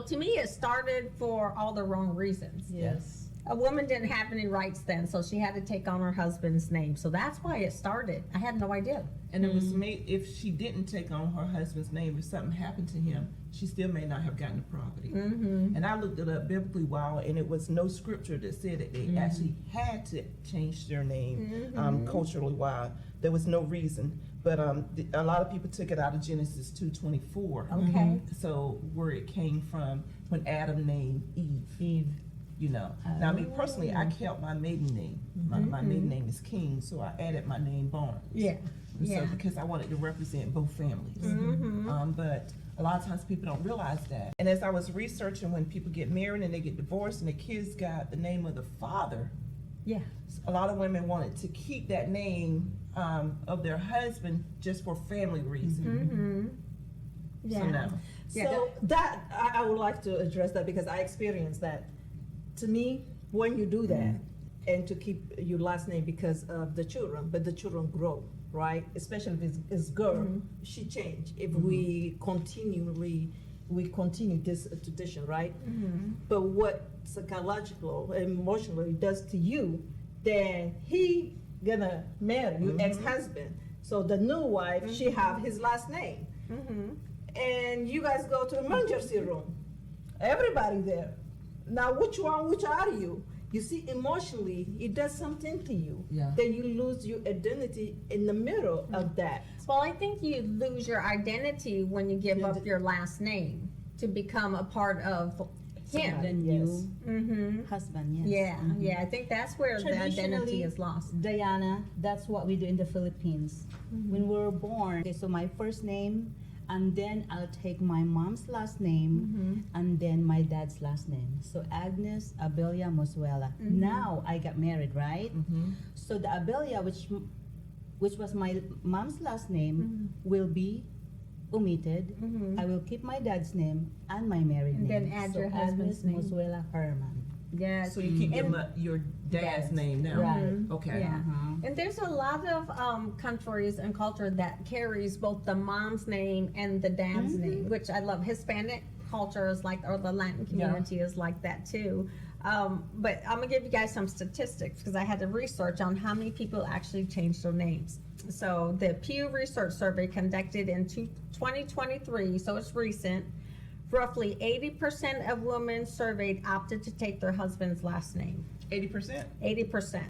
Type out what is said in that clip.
to me, it started for all the wrong reasons. Yes. A woman didn't have any rights then, so she had to take on her husband's name. So that's why it started. I had no idea. And it was made, if she didn't take on her husband's name, if something happened to him, she still may not have gotten the property. Mm-hmm. And I looked it up biblically while, and it was no scripture that said that they actually had to change their name culturally while. There was no reason. But a lot of people took it out of Genesis 2:24. Okay. So where it came from when Adam named Eve. You know. Now, me personally, I kept my maiden name. My maiden name is King, so I added my name Barnes. Yeah. So Yeah. because I wanted to represent both families. Mm-hmm. But a lot of times people don't realize that. And as I was researching, when people get married and they get divorced and the kids got the name of the father, Yeah. a lot of women wanted to keep that name of their husband just for family reasons. Mm-hmm. So Yeah. now, Yeah, So that, I would like to address that because I experienced that. To me, when you do that, and to keep your last name because of the children, but the children grow, right? Especially if it's girl, she change. If we continue this tradition, right? But what psychological, emotionally does to you, then he gonna marry your ex-husband. So the new wife, she have his last name. And you guys go to the emergency room. Everybody there. Now, which are you? You see, emotionally, it does something to you. Yeah. Then you lose your identity in the middle of that. Well, I think you lose your identity when you give Yeah, up your last name to become a part of The him. new Mm-hmm. husband, yes. Yeah, yeah. I think that's where the identity Traditionally, is lost. Diana, that's what we do in the Philippines. When we were born, okay, so my first name, and then I'll take my mom's last name, and then my dad's last name. So Agnes Abelia Mosuela. Now I got married, right? So the Abelia, which was my mom's last name, will be omitted. I will keep my dad's name and my married And name. then add so your husband's Agnes name. Mosuela Herman. Yes. so you keep And- your dad's name now. Right. Okay. Yeah. Uh-huh. And there's a lot of countries and culture that carries both the mom's name and the dad's name, which I love. Hispanic culture is like, or the Latin community is like that too. But I'm gonna give you guys some statistics because I had to research on how many people actually changed their names. So the Pew Research Survey conducted in 2023, so it's recent. Roughly 80% of women surveyed opted to take their husband's last name. 80%. 80%.